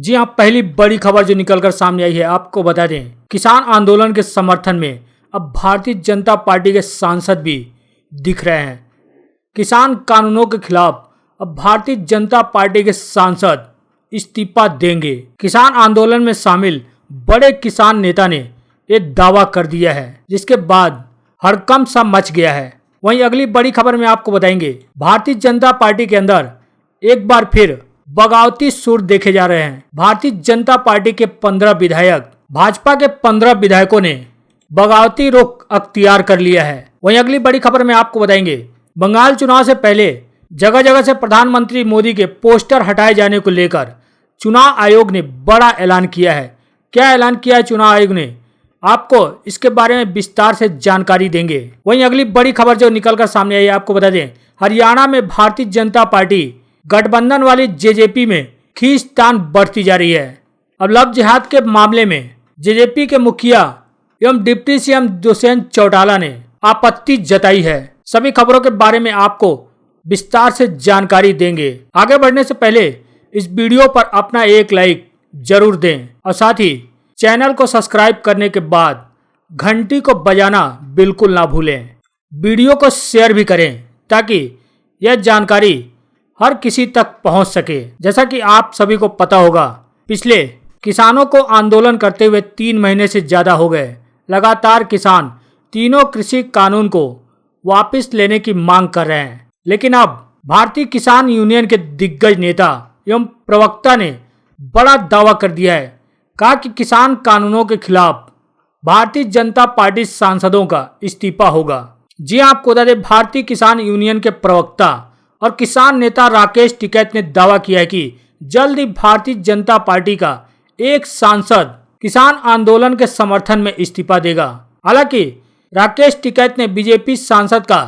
जी हाँ, पहली बड़ी खबर जो निकलकर सामने आई है, आपको बता दें, किसान आंदोलन के समर्थन में अब भारतीय जनता पार्टी के सांसद भी दिख रहे हैं। किसान कानूनों के खिलाफ अब भारतीय जनता पार्टी के सांसद इस्तीफा देंगे। किसान आंदोलन में शामिल बड़े किसान नेता ने एक दावा कर दिया है, जिसके बाद हड़कंप सा मच गया है। वहीं अगली बड़ी खबर में आपको बताएंगे, भारतीय जनता पार्टी के अंदर एक बार फिर बगावती सुर देखे जा रहे हैं। भारतीय जनता पार्टी के 15 विधायक, भाजपा के 15 विधायकों ने बगावती रुख अख्तियार कर लिया है। वहीं अगली बड़ी खबर में आपको बताएंगे, बंगाल चुनाव से पहले जगह जगह से प्रधानमंत्री मोदी के पोस्टर हटाए जाने को लेकर चुनाव आयोग ने बड़ा ऐलान किया है। क्या ऐलान किया है चुनाव आयोग ने, आपको इसके बारे में विस्तार से जानकारी देंगे। वहीं अगली बड़ी खबर जो निकलकर सामने आई है, आपको बता दें, हरियाणा में भारतीय जनता पार्टी गठबंधन वाली जेजेपी में खींचतान बढ़ती जा रही है। अब लव जिहाद के मामले में जेजेपी के मुखिया एवं डिप्टी सीएम दुष्यंत चौटाला ने आपत्ति जताई है। सभी खबरों के बारे में आपको विस्तार से जानकारी देंगे। आगे बढ़ने से पहले इस वीडियो पर अपना एक लाइक जरूर दें और साथ ही चैनल को सब्सक्राइब करने के बाद घंटी को बजाना बिल्कुल ना भूलें। वीडियो को शेयर भी करें ताकि यह जानकारी हर किसी तक पहुंच सके। जैसा कि आप सभी को पता होगा, पिछले किसानों को आंदोलन करते हुए 3 महीने से ज्यादा हो गए। लगातार किसान तीनों कृषि कानून को वापस लेने की मांग कर रहे हैं, लेकिन अब भारतीय किसान यूनियन के दिग्गज नेता एवं प्रवक्ता ने बड़ा दावा कर दिया है। कहा कि किसान कानूनों के खिलाफ भारतीय जनता पार्टी सांसदों का इस्तीफा होगा। जी आपको बता दें, भारतीय किसान यूनियन के प्रवक्ता और किसान नेता राकेश टिकैत ने दावा किया है कि जल्द ही भारतीय जनता पार्टी का एक सांसद किसान आंदोलन के समर्थन में इस्तीफा देगा। हालांकि राकेश टिकैत ने बीजेपी सांसद का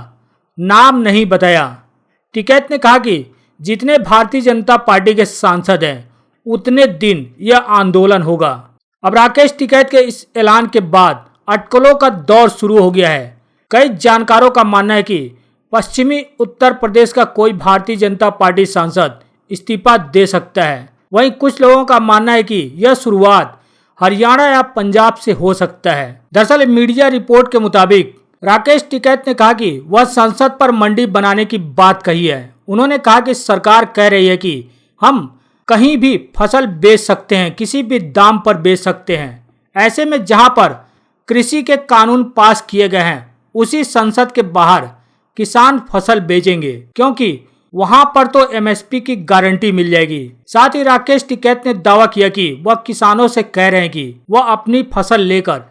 नाम नहीं बताया। टिकैत ने कहा कि जितने भारतीय जनता पार्टी के सांसद हैं उतने दिन यह आंदोलन होगा। अब राकेश टिकैत के इस ऐलान के बाद अटकलों का दौर शुरू हो गया है। कई जानकारों का मानना है कि पश्चिमी उत्तर प्रदेश का कोई भारतीय जनता पार्टी सांसद इस्तीफा दे सकता है। वहीं कुछ लोगों का मानना है कि यह शुरुआत हरियाणा या पंजाब से हो सकता है। दरअसल मीडिया रिपोर्ट के मुताबिक राकेश टिकैत ने कहा कि वह संसद पर मंडी बनाने की बात कही है। उन्होंने कहा कि सरकार कह रही है कि हम कहीं भी फसल बेच सकते हैं, किसी भी दाम पर बेच सकते हैं। ऐसे में जहां पर कृषि के कानून पास किए गए हैं उसी संसद के बाहर किसान फसल बेचेंगे, क्योंकि वहां पर तो एमएसपी की गारंटी मिल जाएगी। साथ ही राकेश टिकैत ने दावा किया कि वह किसानों से कह रहे हैं कि वह अपनी फसल लेकर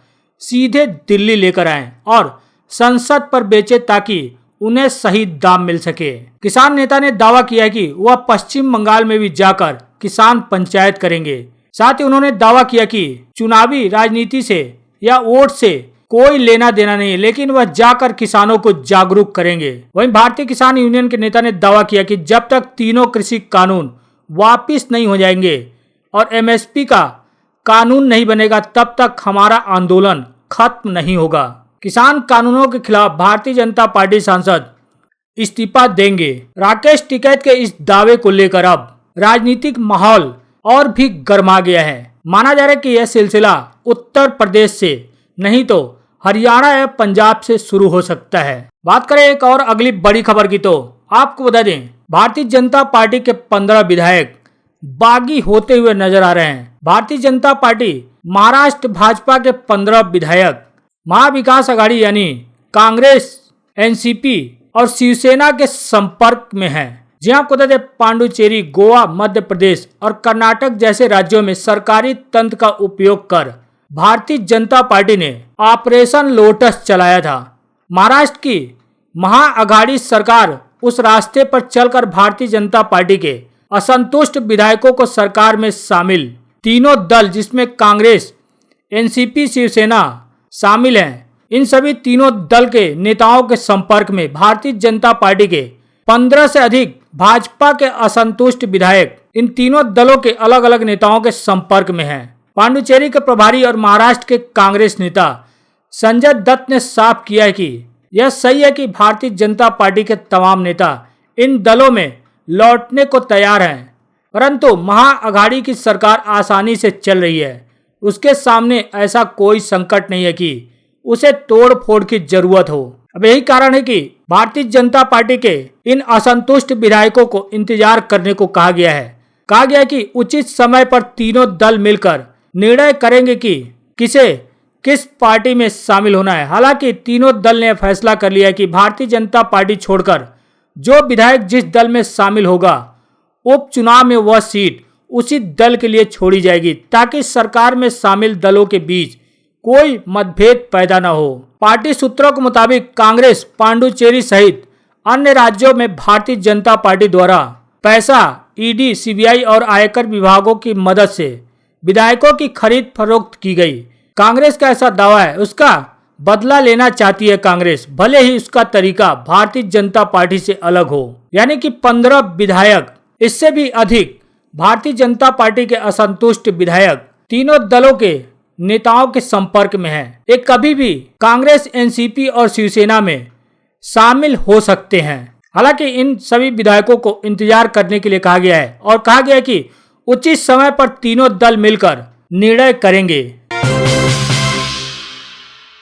सीधे दिल्ली लेकर आएं और संसद पर बेचे ताकि उन्हें सही दाम मिल सके। किसान नेता ने दावा किया है कि वह पश्चिम बंगाल में भी जाकर किसान पंचायत करेंगे। साथ ही उन्होंने दावा किया कि चुनावी राजनीति से या वोट से कोई लेना देना नहीं है, लेकिन वह जाकर किसानों को जागरूक करेंगे। वहीं भारतीय किसान यूनियन के नेता ने दावा किया कि जब तक तीनों कृषि कानून वापस नहीं हो जाएंगे और एमएसपी का कानून नहीं बनेगा, तब तक हमारा आंदोलन खत्म नहीं होगा। किसान कानूनों के खिलाफ भारतीय जनता पार्टी सांसद इस्तीफा देंगे। राकेश टिकैत के इस दावे को लेकर अब राजनीतिक माहौल और भी गर्मा गया है। माना जा रहा है कि यह सिलसिला उत्तर प्रदेश से नहीं तो हरियाणा या पंजाब से शुरू हो सकता है। बात करें एक और अगली बड़ी खबर की, तो आपको बता दें, भारतीय जनता पार्टी के 15 विधायक बागी होते हुए नजर आ रहे हैं। भारतीय जनता पार्टी महाराष्ट्र भाजपा के 15 विधायक महाविकास आघाड़ी यानी कांग्रेस, एनसीपी और शिवसेना के संपर्क में है। जी आपको बता दें, पांडुचेरी, गोवा, मध्य प्रदेश और कर्नाटक जैसे राज्यों में सरकारी तंत्र का उपयोग कर भारतीय जनता पार्टी ने ऑपरेशन लोटस चलाया था। महाराष्ट्र की महाआघाड़ी सरकार उस रास्ते पर चलकर भारतीय जनता पार्टी के असंतुष्ट विधायकों को सरकार में शामिल तीनों दल, जिसमें कांग्रेस, एनसीपी, शिवसेना शामिल हैं, इन सभी तीनों दल के नेताओं के संपर्क में भारतीय जनता पार्टी के 15 से अधिक भाजपा के असंतुष्ट विधायक इन तीनों दलों के अलग अलग नेताओं के संपर्क में हैं। पांडुचेरी के प्रभारी और महाराष्ट्र के कांग्रेस नेता संजय दत्त ने साफ किया है कि यह सही है कि भारतीय जनता पार्टी के तमाम नेता इन दलों में लौटने को तैयार हैं। परंतु महाअघाड़ी की सरकार आसानी से चल रही है। उसके सामने ऐसा कोई संकट नहीं है कि उसे तोड़ फोड़ की जरूरत हो। अब यही कारण है कि भारतीय जनता पार्टी के इन असंतुष्ट विधायकों को इंतजार करने को कहा गया है। कहा गया है कि उचित समय पर तीनों दल मिलकर निर्णय करेंगे कि किसे किस पार्टी में शामिल होना है। हालांकि तीनों दल ने फैसला कर लिया है कि भारतीय जनता पार्टी छोड़कर जो विधायक जिस दल में शामिल होगा, उपचुनाव में वह सीट उसी दल के लिए छोड़ी जाएगी, ताकि सरकार में शामिल दलों के बीच कोई मतभेद पैदा न हो। पार्टी सूत्रों के मुताबिक कांग्रेस, पांडुचेरी सहित अन्य राज्यों में भारतीय जनता पार्टी द्वारा पैसा ईडी, सीबीआई और आयकर विभागों की मदद से विधायकों की खरीद फरोख्त की गई। कांग्रेस का ऐसा दावा है, उसका बदला लेना चाहती है कांग्रेस, भले ही उसका तरीका भारतीय जनता पार्टी से अलग हो। यानी कि 15 विधायक, इससे भी अधिक भारतीय जनता पार्टी के असंतुष्ट विधायक तीनों दलों के नेताओं के संपर्क में हैं। ये कभी भी कांग्रेस, एनसीपी और शिवसेना में शामिल हो सकते हैं। हालांकि इन सभी विधायकों को इंतजार करने के लिए कहा गया है और कहा गया है कि उचित समय पर तीनों दल मिलकर निर्णय करेंगे।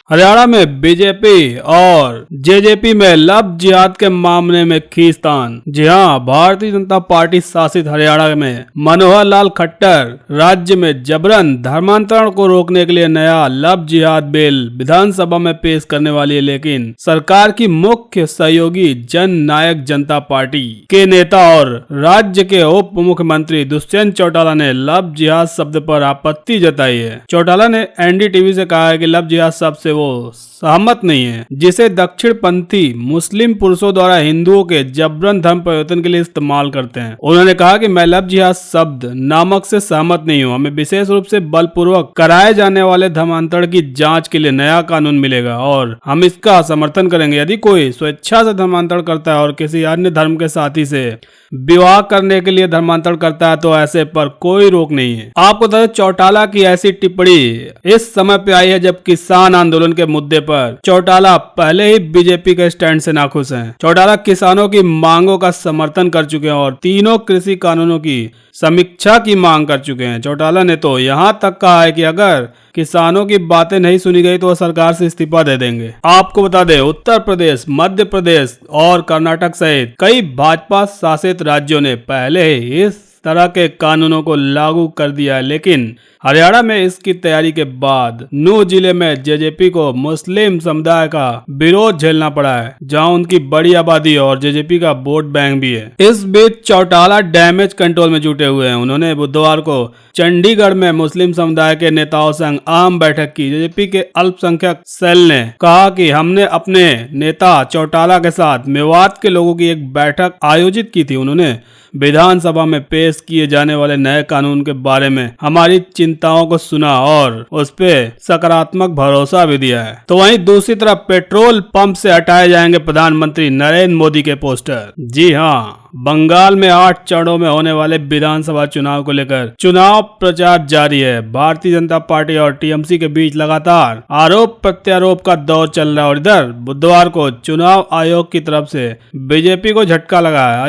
हरियाणा में बीजेपी और जेजेपी में लव जिहाद के मामले में खींचतान। जी हां, भारतीय जनता पार्टी शासित हरियाणा में मनोहर लाल खट्टर राज्य में जबरन धर्मांतरण को रोकने के लिए नया लव जिहाद बिल विधानसभा में पेश करने वाली है, लेकिन सरकार की मुख्य सहयोगी जन नायक जनता पार्टी के नेता और राज्य के उप मुख्यमंत्री दुष्यंत चौटाला ने लव जिहाद शब्द पर आपत्ति जताई है। चौटाला ने एनडीटीवी से कहा है कि लव जिहाद शब्द से वो सहमत नहीं है, जिसे दक्षिणपंथी मुस्लिम पुरुषों द्वारा हिंदुओं के जबरन धर्म परिवर्तन के लिए इस्तेमाल करते हैं। उन्होंने कहा कि मैं लव जिहाद शब्द नामक से सहमत नहीं हूँ। हमें विशेष रूप से बलपूर्वक कराए जाने वाले धर्मांतरण की जांच के लिए नया कानून मिलेगा और हम इसका समर्थन करेंगे। यदि कोई स्वेच्छा से धर्मांतरण करता है और किसी अन्य धर्म के साथी से विवाह करने के लिए धर्मांतरण करता है तो ऐसे पर कोई रोक नहीं है। आपको बता दें, चौटाला की ऐसी टिप्पणी इस समय पे आई है जब किसान आंदोलन के मुद्दे पर चौटाला पहले ही बीजेपी के स्टैंड से नाखुश हैं। चौटाला किसानों की मांगों का समर्थन कर चुके हैं और तीनों कृषि कानूनों की समीक्षा की मांग कर चुके हैं। चौटाला ने तो यहां तक कहा है कि अगर किसानों की बातें नहीं सुनी गई तो वह सरकार से इस्तीफा दे देंगे। आपको बता दें, उत्तर प्रदेश, मध्य प्रदेश और कर्नाटक सहित कई भाजपा शासित राज्यों ने पहले ही इस तरह के कानूनों को लागू कर दिया है, लेकिन हरियाणा में इसकी तैयारी के बाद नूह जिले में जेजेपी को मुस्लिम समुदाय का विरोध झेलना पड़ा है, जहां उनकी बड़ी आबादी है और जेजेपी का वोट बैंक भी है। इस बीच चौटाला डैमेज कंट्रोल में जुटे हुए हैं। उन्होंने बुधवार को चंडीगढ़ में मुस्लिम समुदाय के नेताओं संग आम बैठक की। जेजेपी के अल्पसंख्यक सेल ने कहा कि हमने अपने नेता चौटाला के साथ मेवात के लोगों की एक बैठक आयोजित की थी। उन्होंने विधानसभा में पेश किए जाने वाले नए कानून के बारे में हमारी चिंताओं को सुना और उस पे सकारात्मक भरोसा भी दिया है। तो वहीं दूसरी तरफ पेट्रोल पंप से हटाए जाएंगे प्रधानमंत्री नरेंद्र मोदी के पोस्टर। जी हाँ, बंगाल में 8 चरणों में होने वाले विधानसभा चुनाव को लेकर चुनाव प्रचार जारी है। भारतीय जनता पार्टी और टीएमसी के बीच लगातार आरोप प्रत्यारोप का दौर चल रहा है और इधर बुधवार को चुनाव आयोग की तरफ से बीजेपी को झटका लगा है।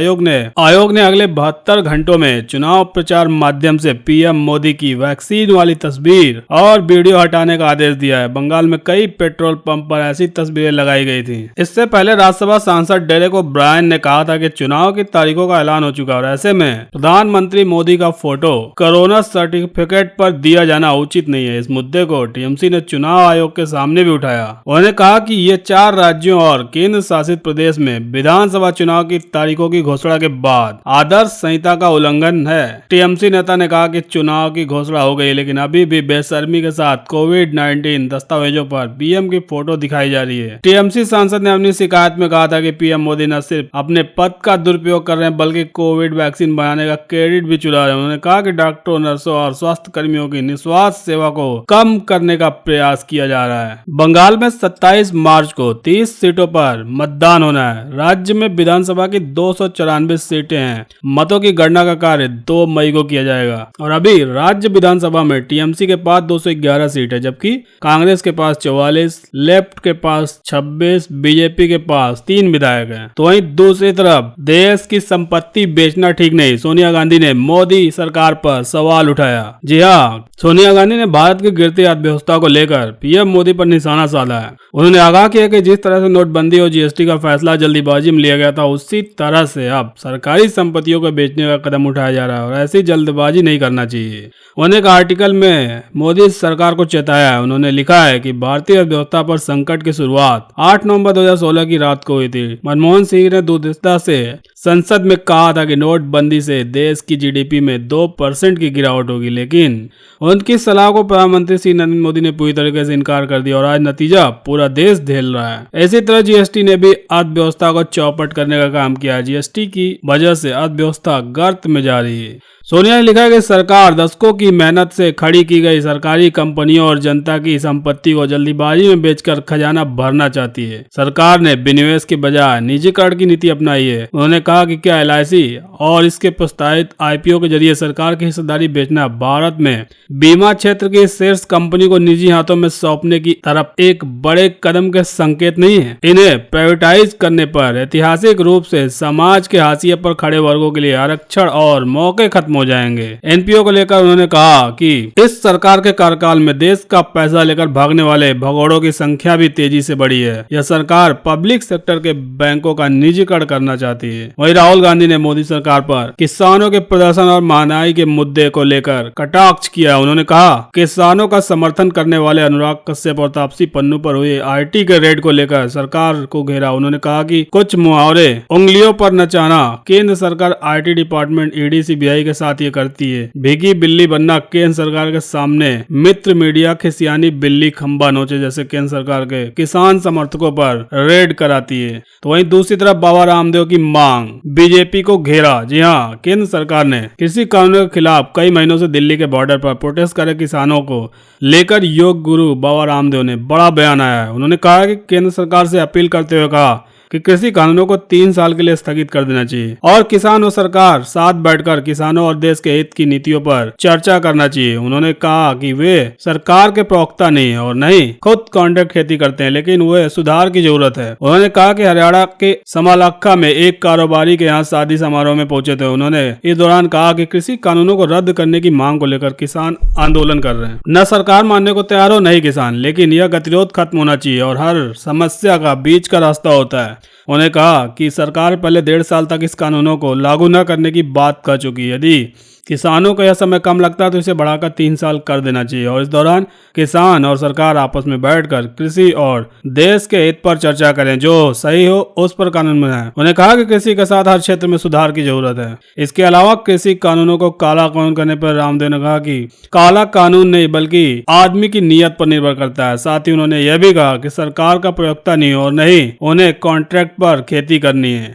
आयोग ने अगले 72 घंटों में चुनाव प्रचार माध्यम से पीएम मोदी की वैक्सीन वाली तस्वीर और वीडियो हटाने का आदेश दिया है। बंगाल में कई पेट्रोल पंप पर ऐसी तस्वीरें लगाई गई थी। इससे पहले राज्यसभा सांसद डेरेक ओब्रायन ने कहा था कि चुनाव की तारीखों का ऐलान हो चुका है और ऐसे में प्रधानमंत्री मोदी का फोटो कोरोना सर्टिफिकेट पर दिया जाना उचित नहीं है। इस मुद्दे को टीएमसी ने चुनाव आयोग के सामने भी उठाया। उन्होंने कहा कि ये 4 राज्यों और केंद्र शासित प्रदेश में विधानसभा चुनाव की तारीखों की घोषणा के बाद आदर्श संहिता का उल्लंघन है। टीएमसी नेता ने कहा कि चुनाव की घोषणा हो गई, लेकिन अभी भी बेशर्मी के साथ कोविड-19 दस्तावेजों पर पीएम की फोटो दिखाई जा रही है। टीएमसी सांसद ने अपनी शिकायत में कहा था कि पीएम मोदी न सिर्फ अपने पद का दुरुपयोग कर रहे हैं बल्कि कोविड वैक्सीन बनाने का क्रेडिट भी चुरा रहे हैं। उन्होंने कहा कि डॉक्टरों, नर्सों और स्वास्थ्य कर्मियों की निस्वार्थ सेवा को कम करने का प्रयास किया जा रहा है। बंगाल में 27 मार्च को 30 सीटों पर मतदान होना है। राज्य में विधानसभा की 294 सीटें हैं। मतों की गणना का कार्य 2 मई को किया जाएगा और अभी राज्य विधानसभा में टीएमसी के पास 211 सीट है, जबकि कांग्रेस के पास 44, लेफ्ट के पास 26, बीजेपी के पास 3 विधायक हैं। तो वहीं दूसरी तरफ देश की संपत्ति बेचना ठीक नहीं, सोनिया गांधी ने मोदी सरकार पर सवाल उठाया। जी हाँ, सोनिया गांधी ने भारत की गिरती अर्थव्यवस्था को लेकर पीएम मोदी पर निशाना साधा है। उन्होंने आगाह किया कि जिस तरह से नोटबंदी और जीएसटी का फैसला जल्दीबाजी में लिया गया था, उसी तरह से अब सरकारी संपत्तियों को बेचने का कदम उठाया जा रहा है और ऐसी जल्दबाजी नहीं करना चाहिए। उन्होंने एक आर्टिकल में मोदी सरकार को चेताया है। उन्होंने लिखा है कि भारतीय अर्थव्यवस्था पर संकट की शुरुआत 8 नवंबर 2016 की रात को हुई थी। मनमोहन सिंह ने दूरदर्शिता से संसद में कहा था कि नोटबंदी से देश की जीडीपी में 2% की गिरावट होगी, लेकिन उनकी सलाह को प्रधानमंत्री श्री नरेंद्र मोदी ने पूरी तरीके से इनकार कर दिया और आज नतीजा पूरा देश झेल रहा है। इसी तरह जीएसटी ने भी अर्थव्यवस्था को चौपट करने का काम किया। जीएसटी की वजह से अर्थव्यवस्था गर्त में जा रही है। सोनिया ने लिखा है कि सरकार दशकों की मेहनत से खड़ी की गई सरकारी कंपनियों और जनता की संपत्ति को जल्दीबाजी में बेचकर खजाना भरना चाहती है। सरकार ने विनिवेश के बजाय निजीकरण की नीति अपनाई है। उन्होंने कहा कि क्या एलआईसी और इसके प्रस्तावित आईपीओ के जरिए सरकार की हिस्सेदारी बेचना भारत में बीमा क्षेत्र की शीर्ष कंपनी को निजी हाथों में सौंपने की तरफ एक बड़े कदम के संकेत नहीं है। इन्हें प्राइवेटाइज करने पर ऐतिहासिक रूप से समाज के हाशिए पर खड़े वर्गों के लिए आरक्षण और मौके खत्म हो जाएंगे। एनपीओ को लेकर उन्होंने कहा कि इस सरकार के कार्यकाल में देश का पैसा लेकर भागने वाले भगोड़ों की संख्या भी तेजी से बढ़ी है। यह सरकार पब्लिक सेक्टर के बैंकों का निजीकरण करना चाहती है। वहीं राहुल गांधी ने मोदी सरकार पर किसानों के प्रदर्शन और महंगाई के मुद्दे को लेकर कटाक्ष किया। उन्होंने कहा किसानों का समर्थन करने वाले अनुराग कश्यप और तापसी पन्नू पर हुए आईटी के रेड को लेकर सरकार को घेरा। उन्होंने कहा कि कुछ मुहावरे उंगलियों पर नचाना, केंद्र सरकार आईटी डिपार्टमेंट ईडी सीबीआई के साथ ये करती है। भीगी बिल्ली बनना केंद्र सरकार के सामने, मित्र मीडिया खिसियानी बिल्ली खंबा नोचे जैसे केंद्र सरकार के किसान समर्थकों पर रेड कराती है। तो वहीं दूसरी तरफ बाबा रामदेव की मांग, बीजेपी को घेरा। जी हाँ, केंद्र सरकार ने कृषि कानूनों के खिलाफ कई महीनों से दिल्ली के बॉर्डर पर प्रोटेस्ट कर किसानों को लेकर योग गुरु बाबा रामदेव ने बड़ा बयान आया है। उन्होंने कहा कि केंद्र सरकार से अपील करते हुए कहा कि कृषि कानूनों को 3 साल के लिए स्थगित कर देना चाहिए और किसान और सरकार साथ बैठकर किसानों और देश के हित की नीतियों पर चर्चा करना चाहिए। उन्होंने कहा कि वे सरकार के प्रवक्ता नहीं है और नहीं खुद कॉन्ट्रैक्ट खेती करते हैं, लेकिन वे सुधार की जरूरत है। उन्होंने कहा कि हरियाणा के समालखा में एक कारोबारी के यहाँ शादी समारोह में पहुंचे थे। उन्होंने इस दौरान कहा कि कृषि कानूनों को रद्द करने की मांग को लेकर किसान आंदोलन कर रहे हैं। न सरकार मानने को तैयार हो, नहीं किसान, लेकिन यह गतिरोध खत्म होना चाहिए और हर समस्या का बीच का रास्ता होता है। उन्होंने कहा कि सरकार पहले 1.5 साल तक इस कानूनों को लागू न करने की बात कर चुकी है। यदि किसानों को यह समय कम लगता है तो इसे बढ़ाकर 3 साल कर देना चाहिए और इस दौरान किसान और सरकार आपस में बैठकर कृषि और देश के हित पर चर्चा करें, जो सही हो उस पर कानून बनाएं। उन्होंने कहा कि कृषि के साथ हर क्षेत्र में सुधार की जरूरत है। इसके अलावा कृषि कानूनों को काला कानून करने पर रामदेव ने कहा कि काला कानून नहीं बल्कि आदमी की नीयत पर निर्भर करता है। साथ ही उन्होंने यह भी कहा कि सरकार का प्रवक्ता नहीं और नहीं उन्हें कॉन्ट्रैक्ट पर खेती करनी है।